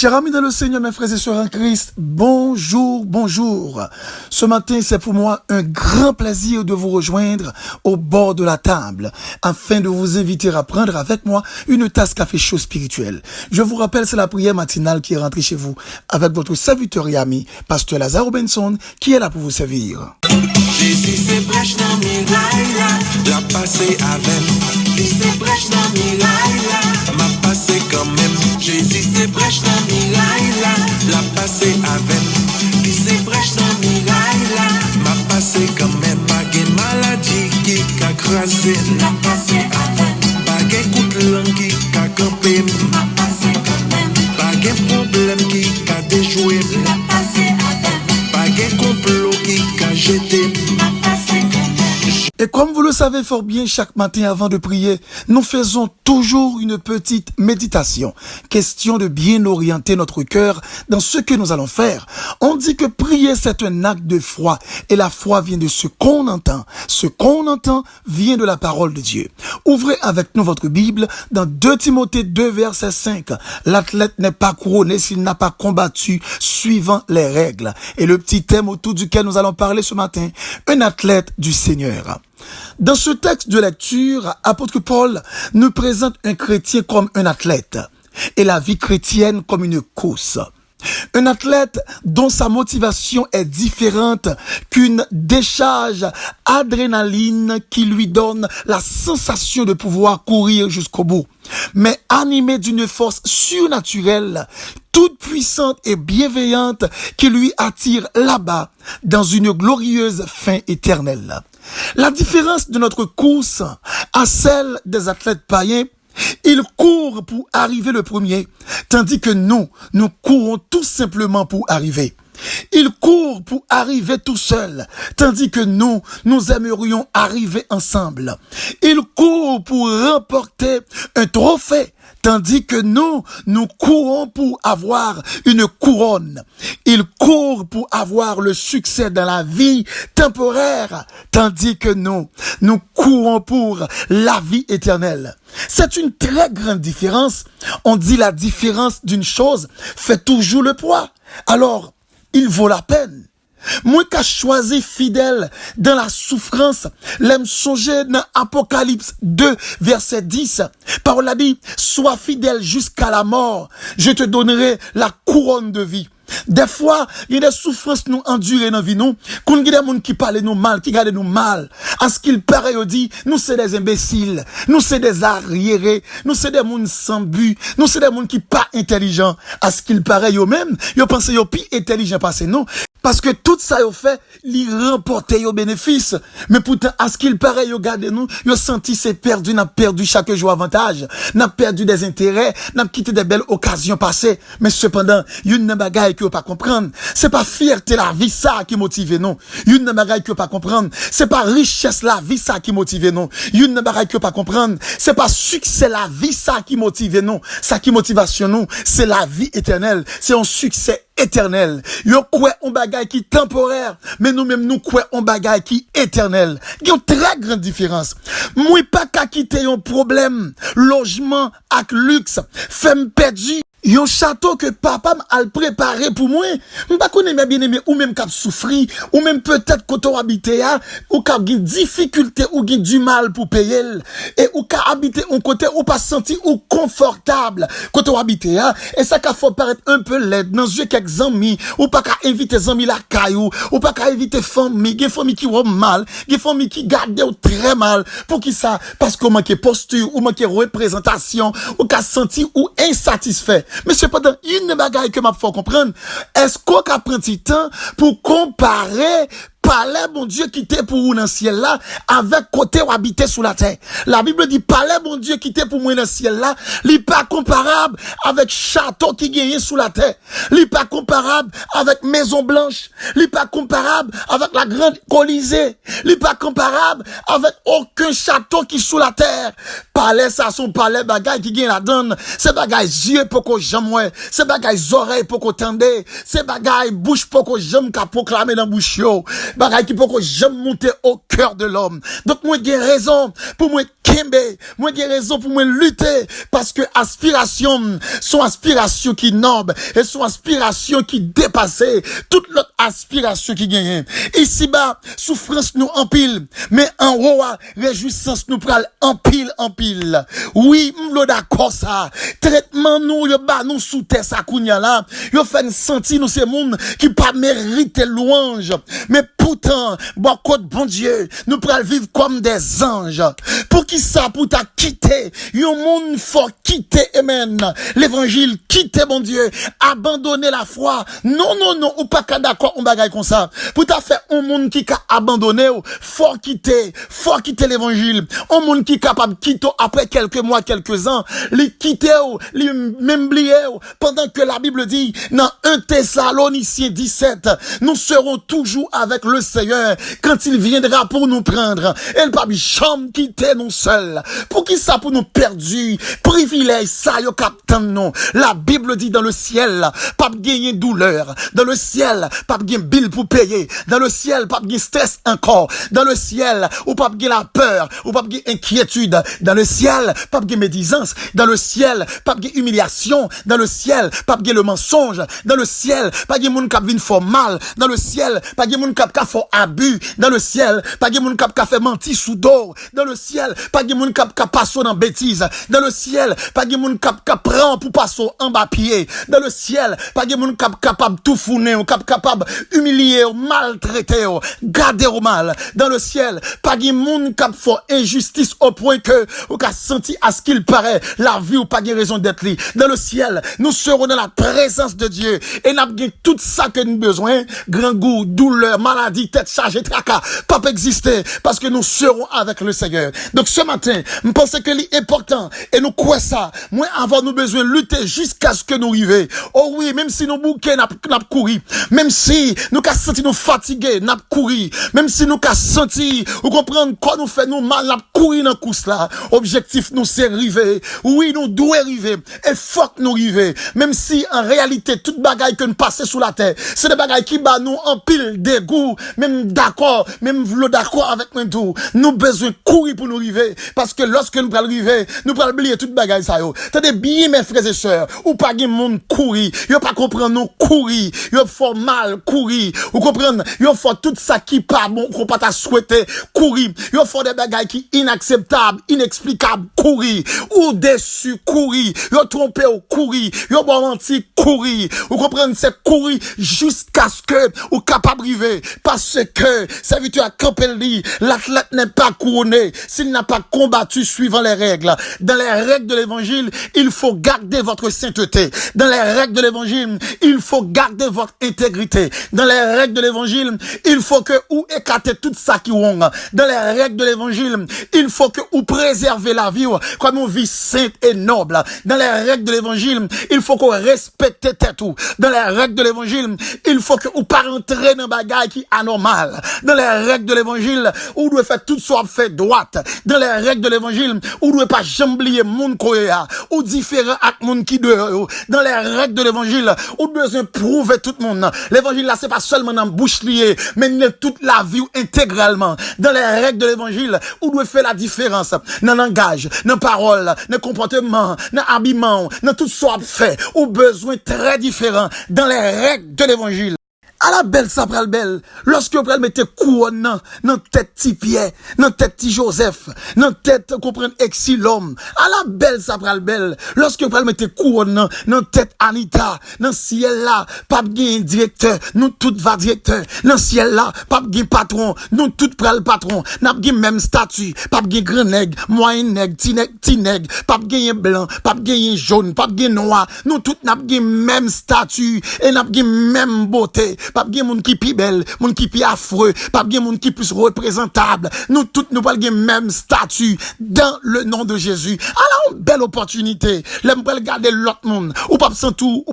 Chers amis dans le Seigneur, mes frères et sœurs en Christ, bonjour, bonjour. Ce matin, c'est pour moi un grand plaisir de vous rejoindre au bord de la table, afin de vous inviter à prendre avec moi une tasse café chaud spirituel. Je vous rappelle, c'est la prière matinale qui est rentrée chez vous avec votre serviteur et ami, Pasteur Lazare Robinson, qui est là pour vous servir. Jésus c'est prêche dans miraille, la passé avec. Jésus c'est prêche dans miraille, m'a passé quand même. Jésus c'est prêche dans miraille, la passé avec. Jésus c'est prêche dans miraille, m'a passé quand même. Pas de maladie qui a crasé, la passé avec. Pas de coup de langue qui a campé, m'a passé quand même. Pas de problème qui a déjoué, la passé avec. Pas de complot qui a jeté. Et comme vous le savez fort bien, chaque matin avant de prier, nous faisons toujours une petite méditation. Question de bien orienter notre cœur dans ce que nous allons faire. On dit que prier, c'est un acte de foi. Et la foi vient de ce qu'on entend. Ce qu'on entend vient de la parole de Dieu. Ouvrez avec nous votre Bible dans 2 Timothée 2, verset 5. L'athlète n'est pas couronné s'il n'a pas combattu suivant les règles. Et le petit thème autour duquel nous allons parler ce matin, un athlète du Seigneur. Dans ce texte de lecture, apôtre Paul nous présente un chrétien comme un athlète et la vie chrétienne comme une course. Un athlète dont sa motivation est différente qu'une décharge adrénaline qui lui donne la sensation de pouvoir courir jusqu'au bout, mais animé d'une force surnaturelle, toute puissante et bienveillante qui lui attire là-bas dans une glorieuse fin éternelle. La différence de notre course à celle des athlètes païens, ils courent pour arriver le premier, tandis que nous courons tout simplement pour arriver. Ils courent pour arriver tout seuls, tandis que nous aimerions arriver ensemble. Ils courent pour remporter un trophée, tandis que nous courons pour avoir une couronne. Ils courent pour avoir le succès dans la vie temporaire, tandis que nous courons pour la vie éternelle. C'est une très grande différence. On dit la différence d'une chose fait toujours le poids. Alors, il vaut la peine. Moi qui choisi fidèle dans la souffrance, l'aime songer dans Apocalypse 2, verset 10. Parole a dit, sois fidèle jusqu'à la mort, je te donnerai la couronne de vie. Des fois, il y a des souffrances nous endurer dans la vie, nous. Qu'on y a des gens qui parlent nous mal, qui gardent nous mal. À ce qu'il paraît, on dit, nous c'est des imbéciles, nous c'est des arriérés, nous c'est des gens sans but, nous c'est des gens qui pas intelligents. À ce qu'il paraît, eux même, ils pensent qu'ils sont plus intelligents parce que nous. Parce que tout ça, ils fait, ils remportent aux bénéfices. Mais pourtant, à ce qu'il paraît, ils gardent nous, ils senti c'est perdu, n'a perdu chaque jour avantage, n'a perdu des intérêts, n'a quitté des belles occasions passées. Mais cependant, il y a une bagaille que vous pas comprendre. C'est pas fierté la vie ça qui motive nous. Il y a une bagaille que vous pas comprendre. C'est pas richesse la vie ça qui motive nous. Il y a une bagaille que vous pas comprendre. C'est pas succès la vie ça qui motive nous. Ça qui motivation nous, c'est la vie éternelle. C'est un succès éternel. Yo quoi on bagaille qui temporaire, mais nous-mêmes nous quoi on bagaille qui éternel. Il y a une très grande différence. Moi pas qu'à quitter un problème, logement avec luxe, femme perdue. Yon château que papa m'a préparé pour moi, m'pa connaît mes bien-aimé ou même cap souffrir ou même peut-être quand on habite ou cap gen difficulté ou gen du mal pour payer et ou ka habiter un côté ou pas senti ou confortable quand on habite et ça ka faut paraître un peu laid dans yeux quelques amis ou pas ka inviter amis la caillou ou pas ka inviter famille, gen famille qui va mal, gen famille qui garde ou très mal pour qui ça parce qu'on manque posture ou manque représentation ou ka senti ou insatisfait. Mais cependant, une bagaille que m'a faut comprendre, est-ce qu'on a pris temps pour comparer palais, bon Dieu, qui était pour vous dans le ciel là, avec côté où habiter sous la terre. La Bible dit, palais, bon Dieu, qui était pour moi dans le ciel là, n'est pas comparable avec château qui gagne sous la terre. N'est pas comparable avec Maison Blanche. N'est pas comparable avec la grande Colisée. N'est pas comparable avec aucun château qui sous la terre. Palais, ça, son palais, bagaille qui gagne la donne. C'est bagaille yeux pour qu'on jamais. C'est bagaille oreilles pour qu'on tende. C'est bagaille bouche pour qu'on jamais qu'à proclamer dans bouche yo. bagay qui peut jamais monter au cœur de l'homme. Donc moi j'ai raison pour moi kembe, moi j'ai raison pour moi lutter parce que aspiration sont aspirations qui nobles et sont aspirations qui dépassent toute l'autre aspiration qui gagne. Ici bas souffrance nous en pile, mais en haut réjouissance nous pral en pile en pile. Oui, m'lo d'accord ça. Traitement nous yo ba nous sous terre ça kounya là, yo fait sentir nous ces monde qui pas mériter louange, mais pourtant bon côté bon Dieu, nous pral vivre comme des anges. Pour qui ça pour ta quitter, yon monde faut quitter amen. L'évangile quitter bon Dieu, abandonner la foi. Non ou pas d'accord on bagaille comme ça. Pour ta faire un monde qui a abandonné, faut quitter l'évangile. Un monde qui capable quitter après quelques mois, quelques ans, les quitter les même oublier pendant que la Bible dit dans 1 Thessaloniciens 17, nous serons toujours avec le Seigneur quand il viendra pour nous prendre. Elle pas jamais quitter nous seuls. Pour qui ça pour nous perdus, privilège ça yo captain non. La Bible dit dans le ciel, pas gagner douleur. Dans le ciel, pas gagner bill pour payer. Dans le ciel, pas gagner stress encore. Dans le ciel, ou pas gagner la peur, ou pas gagner inquiétude. Dans le ciel, pas gagner médisance. Dans le ciel, pas gagner humiliation. Dans le ciel, pas gagner le mensonge. Dans le ciel, pas gagner moun k'ap vin fò mal. Dans le ciel, pas gagner moun k'ap fò abus. Dans le ciel, pas gagner moun k'ap fait mentir sous dos. Dans le ciel, pas gagner moun k'ap passo dans bêtise. Dans le ciel, pas gagner moun k'ap prend pour passo en bas pied. Dans le ciel, pas gagner moun k'ap capable tout founer, capable humilier, maltraiter, garder au mal. Dans le ciel, pas gagner moun k'ap fò injustice au point que ou qu'a senti à ce qu'il paraît la vie ou pas gagner raison d'être li. Dans le ciel, nous serons dans la présence de Dieu et n'a gagné tout ça que nous besoin, grand goût, douleur, maladie, tête chargée, tracas, pas exister parce que nous serons avec le Seigneur. Donc ce matin, je pense que c'est important et nous croyons ça. Moi, avant nous besoin de lutter jusqu'à ce que nous arrivions. Oh oui, même si nous bouquets n'a couru, même si nous qu'a senti nous fatigués, n'a couru, même si nous qu'a senti ou comprendre quoi nous fait nous mal, n'a couru dans course là. Objectif nous c'est arriver. Oui, nous devons arriver et faut que nous arriver. Même si en réalité toute bagaille que nous passons sous la terre, c'est des bagailles qui bat nous en pile dégoût, même d'accord, même v'lo d'accord avec nous tout. Nous besoin courir pour nous arriver parce que lorsque nous allons arriver, nous allons oublier toute bagaille ça yo. T'as bien mes frères et sœurs, ou pas gen monde courir, yo pas comprendre nous courir, yo faut mal courir, ou comprendre, yo faut tout ça qui pas bon qu'on pas t'a souhaité courir, yo faut des bagailles qui inacceptables, inexplicables courir, ou déçu courir, yo trompé ou courir, yo bon menti courir, ou comprendre c'est courir jusqu'à ce que ou capable arriver parce que serviteur a campé li, l'athlète n'est pas couronné s'il n'a pas combattu suivant les règles. Dans les règles de l'évangile, il faut garder votre sainteté. Dans les règles de l'évangile, il faut garder votre intégrité. Dans les règles de l'évangile, il faut que vous écartez tout ça qui wong. Dans les règles de l'évangile, il faut que vous préservez la vie comme une vie sainte et noble. Dans les règles de l'évangile, il faut qu'on respecte tout. Dans les règles de l'évangile, il faut que vous pas rentrer dans bagaille qui est anormal. Dans les règles de l'évangile, vous devez faire tout soit fait droite. Dans les règles de l'évangile, vous devez pas jamblier moun koya ou différent avec moun qui dehors. Dans les règles de l'évangile, vous devez prouver tout le monde. L'évangile là, c'est pas seulement dans bouche liée, mais toute la vie intégralement. Dans les règles de l'évangile, vous devez faire la différence dans le langage, dans la parole, dans le comportement, dans l'habillement, dans tout soit fait. Ou besoin très différent dans les règles de l'évangile. À la belle, ça pral belle. Lorsque vous pral mettre couronne dans tête ti Pierre, dans tête ti Joseph, dans tête, comprendre, exilhomme. À la belle, ça pral belle. Lorsque vous pral mettre couronne dans tête Anita, dans ciel là, pas gen directeur, nous tout va directeur. Dans ciel là, pas gen patron, nous tout pral patron. N'a gen même statut, pas gen grand nèg, moyen nèg, ti nèg, pas gen blanc, pas gen jaune, pas gen noir. Nous tout n'a gen même statut et n'a gen même beauté. Pas gen moun qui pi belle, moun qui pi affreux, pas gen moun qui plus représentable. Nous toutes nous pas gen même statut dans le nom de Jésus. Alors belle opportunité. L'aime pas regarder l'autre monde ou pas sentou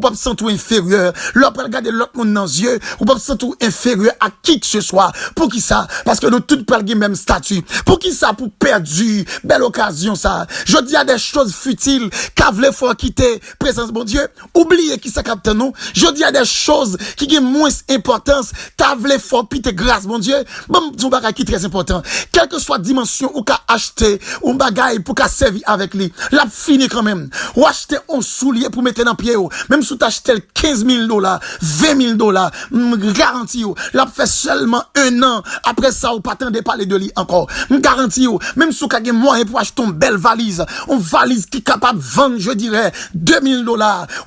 inférieur. L'autre pas regarder l'autre monde dans les yeux ou pas sentou inférieur à qui que ce soit. Pour qui ça? Parce que nous toutes pas gen même statut. Pour qui ça? Pour perdu. Belle occasion ça. Je dis à des choses futiles qu'a vle faut quitter présence bon Dieu. Oubliez qui ça capte nous. Je dis à des choses qui gen moins importance, t'as voulu fort pis t'es grâce, mon Dieu. Bon, ton bagage qui est très important. Quelle que soit dimension ou qu'a acheté, ou bagage pour qu'a servi avec lui, l'a fini quand même. Ou acheter un soulier pour mettre dans pied, même si t'as acheté $15,000, $20,000, garantie, l'a fait seulement 1 an. Après ça, ou pas t'entendez parler de lui encore. Garantie, même si t'as moyen pour acheter une belle valise, une valise qui est capable de vendre, je dirais, $2,000,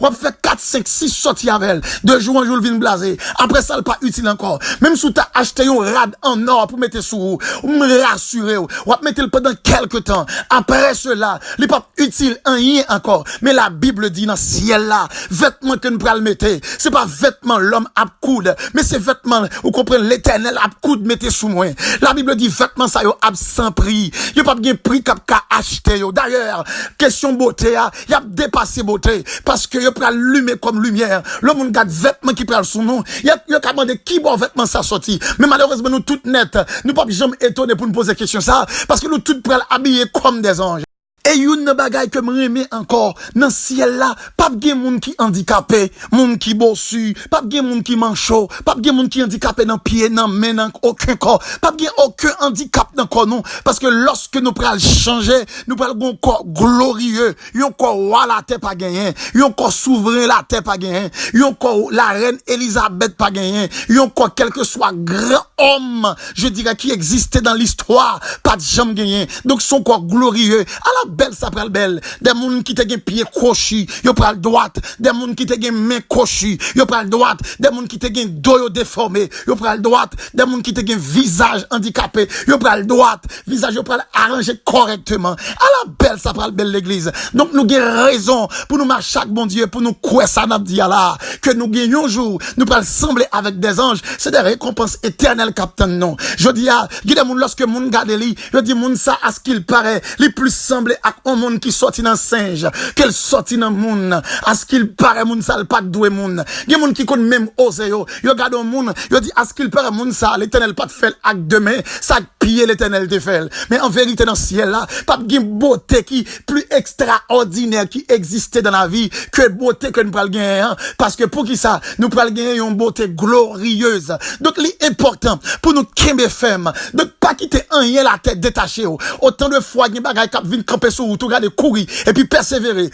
ou a fait 4, 5, 6 sorties avec elle, de jour en jour, le vin blasé. Après ça, le pas utile encore. Même si t'as acheté un rad en or pour mettre sous, ou me rassurer, ou mettre le pendant quelques temps. Après cela, il n'est pas utile en rien encore. Mais la Bible dit dans le ciel là, vêtements que nous prenons mettre, c'est pas vêtements l'homme à coude, mais c'est vêtements, vous comprenez, l'éternel à coude mettez sous moi. La Bible dit vêtements ça yo sans prix. Yo pas bien prix qu'à acheter yo. D'ailleurs, question beauté, y a dépassé beauté, parce que yo pral lumer comme lumière. Le monde garde vêtements qui pral sous nous. Y a demandé qui bon vêtements ça sorti. Mais malheureusement, nous toutes net, nous pas jamais étonnés pour nous poser question ça, parce que nous toutes pral habillés comme des anges. Et une bagaille que me remet encore, dans ciel là, pas de monde qui handicapé, monde qui bossu, pas de monde qui manchot, pas de monde qui handicapé dans pied, dans main, dans aucun corps, pas de aucun handicap dans corps non, parce que lorsque nous prenons changer, nous prenons un corps glorieux, un corps roi la terre pas gagné, un corps souverain la terre pas gagné, un corps la reine Elisabeth pas gagné, un corps quel que soit grand homme, je dirais qui existait dans l'histoire, pas de jamais gagné. Donc son corps glorieux, alors belle ça pral belle, des moun qui te gen pied crochu, yo pral droite, des moun qui te gen main crochu, yo pral droite, des moun qui te gen dos déformé, yo pral droite, des moun qui te gen visage handicapé, yo pral droite, visage yo pral arrangé correctement. Alors belle ça pral belle l'église. Donc nous gen raison pour nous marcher chaque bon Dieu, pour nous croire ça n'a dit là, que nous gagnons jour, nous pral sembler avec des anges, c'est des récompenses éternelles captain non. Je dis à, des moun lorsque moun gade li, je dis moun ça à ce qu'il paraît, les plus semblé à un monde qui sorti dans singe, qu'elle sorti dans monde, à ce qu'il paraît monde ça pas doué monde. Il y a monde qui connaît même osé yo regarde un monde, yo dit à ce qu'il paraît monde ça l'Éternel pas de faire acte demain, ça piller l'Éternel te fait. Mais en vérité dans ciel là, pas de beauté qui plus extraordinaire qui existait dans la vie que beauté que nous pral gagner parce que pour qui ça nous pral gagner une beauté glorieuse. Donc l'important pour nous kembe ferme, donc pas quitter rien la tête détachée. Autant de fois gen bagay k'ap vinn camper sur route, regarder courir et puis persévérer,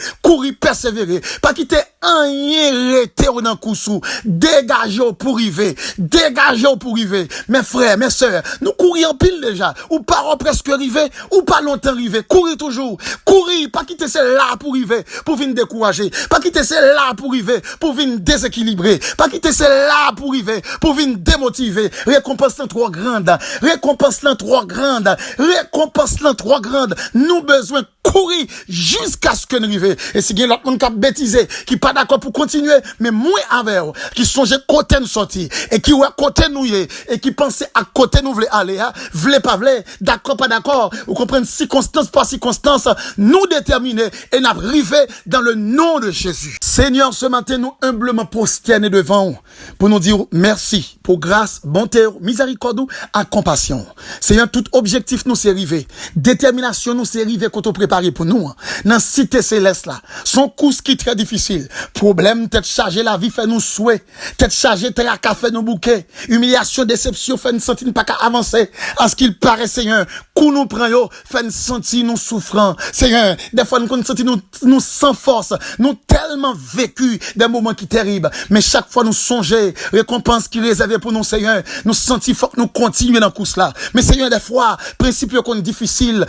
pas quitter rien rester dans coussou, dégager pour arriver, mes frères, mes sœurs, nous courir en pile déjà, ou pas presque arriver, ou pas longtemps arriver, courir toujours, pas quitter celle-là pour arriver, pour venir décourager, pas quitter celle-là pour arriver, pour venir déséquilibrer, pas quitter celle-là pour arriver, pour venir démotiver, récompense trop grande, nous besoin courir jusqu'à ce que nous arrivions. Et si il y a l'autre monde qui a bêtisé, qui pas d'accord pour continuer, mais moi avec eux, qui songe côté nous sortir, et qui ouais côté nous et qui pensait à côté nous voulait aller, voulait pas voulait, d'accord pas d'accord, vous comprenez circonstance par circonstance, nous déterminer et nous arriver dans le nom de Jésus. Seigneur, ce matin nous humblement prosternés devant vous pour nous dire merci pour grâce, bonté, miséricorde et compassion. Seigneur, tout objectif nous c'est arrivé, détermination nous c'est arrivé quand on prépare pour nous, dans cité céleste là, son course qui est très difficile, problème, tête chargée, la vie fait nous souhait, tête chargée, tracas fait nous bouquet, humiliation, déception, fait nous sentir pas qu'à avancer, en ce qu'il paraît, Seigneur, coup nous prend yo, fait nous sentir nous souffrant, Seigneur, des fois nous sentir nous sans force, nous tellement vécu des moments qui terribles, mais chaque fois nous songer, récompense qui réservée pour nous, Seigneur, nous sentir faut que nous continuer dans course là, mais Seigneur, des fois, principe qu'on difficile,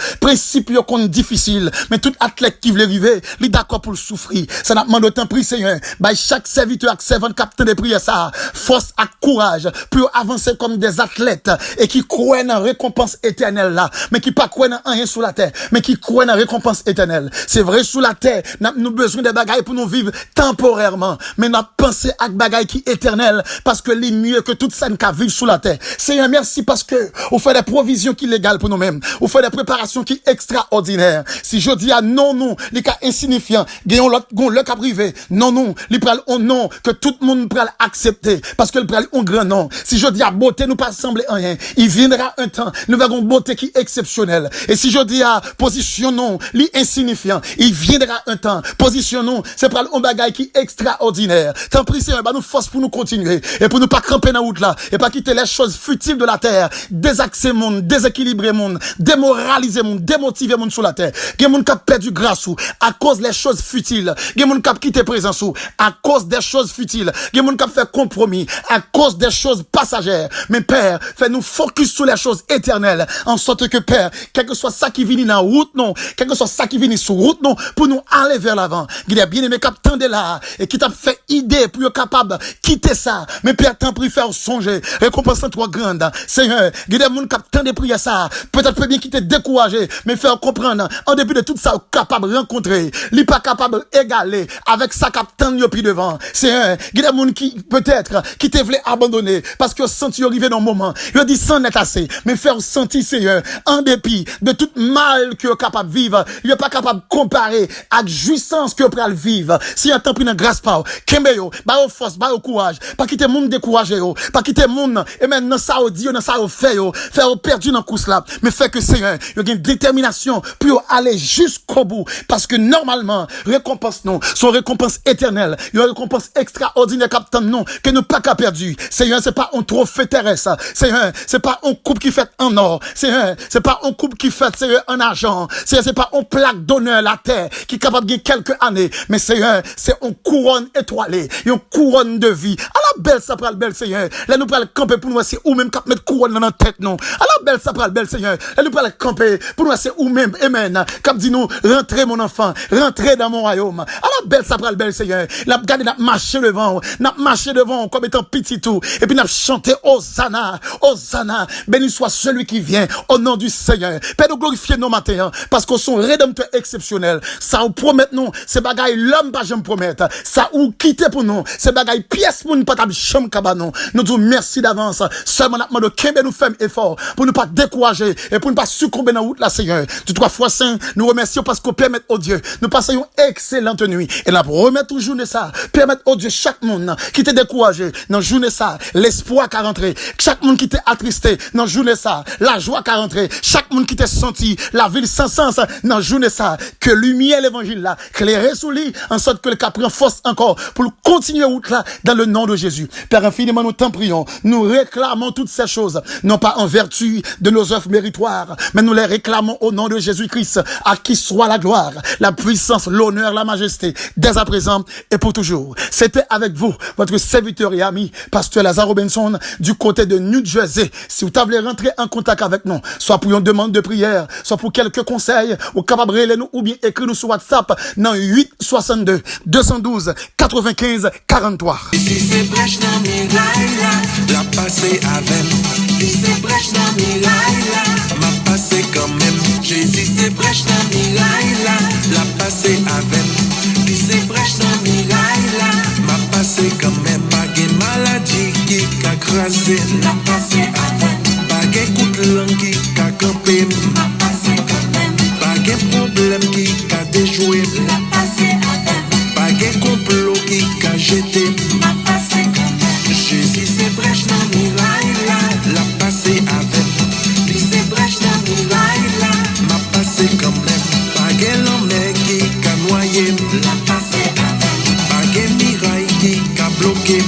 mais tout athlète qui veut arriver, il est d'accord pour le souffrir. Ça n'a demandé autant prix, Seigneur. Bah, chaque serviteur, servant, capitaine de prière, ça, force et courage, pour avancer comme des athlètes, et qui croient dans la récompense éternelle là, mais qui pas croient dans rien sous la terre, mais qui croient dans la récompense éternelle. C'est vrai, sous la terre, nous besoin de bagailles pour nous vivre temporairement, mais nous pensé à bagailles qui éternelles, parce que les mieux que tout ça nous vivre sous la terre. Seigneur, merci parce que, vous faites des provisions qui légales pour nous-mêmes, vous faites des préparations qui extraordinaires. Si je dis à non, les cas insignifiants, gagnons le cas privé. Non, les pral on non, que tout le monde pral accepter, parce que le pral on grand non. Si je dis à beauté, nous pas sembler rien, il viendra un temps, nous verrons beauté qui est exceptionnelle. Et si je dis à position non, les insignifiants, il viendra un temps, position non, c'est pral on bagaille qui est extraordinaire. Tant pis, Seigneur, bah nous force pour nous continuer, et pour nous pas camper dans la route là, et pas quitter les choses futiles de la terre, désaxer monde, déséquilibrer monde, démoraliser monde, démotiver monde sur la terre. Gen moun k'ap perdu grâce ou à cause des choses futiles. Gen moun k'ap quitté présence ou à cause des choses futiles. Gen moun k'ap fait compromis à cause des choses passagères. Mais Père, fais-nous focus sur les choses éternelles, en sorte que Père, quel que soit ça qui vient dans route non, quel que soit ça qui vient sur route non, pour nous aller vers l'avant. Qu'il est bien aimé k'ap tende là et qui t'a fait idée pour être capable quitter ça. Mais Père, t'en prie faire songer, récompense toi grande. Seigneur, qu'il est moun k'ap tende prier ça. Peut-être peut bien quitter découragé, mais faire comprendre en début de tout ça capable de rencontrer, il pas capable d'égaler avec ça capitaine yo puis devant. C'est un il y a des gens qui peut-être qui te voulaient abandonner parce que senti arrivé dans un moment, il dit sans n'est assez, mais faire sentir Seigneur en dépit de tout mal que capable vivre, il est pas capable de comparer avec jouissance que pral vivre. Si un temps pris dans grâce pas, kembe yo, ba au force, ba au courage, pas quitter monde découragé yo, pas quitter monde et maintenant ça au dit, dans ça au fait yo, faire perdu dans course là, mais fait que Seigneur, il y a une détermination pour aller jusqu'au bout, parce que normalement récompense non, son récompense éternelle, une récompense extraordinaire captain non, que nous pas qu'à perdu. Seigneur, c'est pas un trophée terrestre, c'est pas un coupe qui fait en or, c'est pas un coupe qui fait en argent, c'est pas un plaque d'honneur la terre qui est capable de gagner quelques années, mais c'est une couronne étoilée, une couronne de vie. À la belle ça prend le bel Seigneur, là nous prenons le camper pour nous c'est ou même cap mettre couronne dans notre tête non. À la belle ça prend le bel Seigneur, là nous prenons le camper pour nous c'est ou même amen. Cap dit nous rentrez mon enfant, rentrez dans mon royaume. À la belle ça prend le bel Seigneur, n'a gardé n'a marché devant comme étant petit tout et puis n'a chanté Hosanna, Hosanna, béni soit celui qui vient au nom du Seigneur. Père nous glorifier nos matins parce qu'on sont rédempteurs exceptionnels. Ça ou promet nous, c'est bagaille l'homme pas jamais promettre. Ça ou quitter pour nous, c'est bagaille pièce pour nous pas table chambre cabanon. Nous disons merci d'avance. Seulement n'a demandé qu'un nous fait effort pour ne pas décourager et pour ne pas succomber dans la route là Seigneur. Tu trois fois saint, nous remercions parce qu'on permet au Dieu, nous passons une excellente nuit et la remettre toujours de ça, permettre au Dieu chaque monde qui t'est découragé dans journée ça, l'espoir qu'a rentré, chaque monde qui t'est attristé dans journée ça, la joie qu'a rentré, chaque monde qui t'est senti la ville sans sens dans journée ça, que lumière l'évangile là, clairer sous lui en sorte que le cap prend force encore pour continuer route là dans le nom de Jésus. Père infiniment nous t'en prions, nous réclamons toutes ces choses, non pas en vertu de nos œuvres méritoires, mais nous les réclamons au nom de Jésus-Christ, à qui soit la gloire, la puissance, l'honneur, la majesté, dès à présent et pour toujours. C'était avec vous, votre serviteur et ami, Pasteur Lazare Robinson, du côté de New Jersey. Si vous voulez rentrer en contact avec nous, soit pour une demande de prière, soit pour quelques conseils, ou capable de nous, ou bien écrire nous sur WhatsApp, dans 8 62 212 95 43. Ici c'est brèche dans mes laïla, la passé avec. Ici c'est brèche dans mes laïla, m'a passé quand même. Jésus c'est brèche dans mes laïla, la passé avec. Ici c'est brèche dans mes laïla, m'a passé quand même. Pas de maladie qui a crasé, la passé avec. Pas de coup de langue qui a campé, m'a passé quand même. Pas de problème qui a déjoué, la passé avec. Pas de complot qui a jeté, m'a passé quand même. Jésus c'est brèche dans mes laïla, la passé avec. Lui c'est brèche dans mes laïla, m'a passé quand même. Pas de l'homme qui a noyé, la passé avec. Pas de miraille qui a bloqué.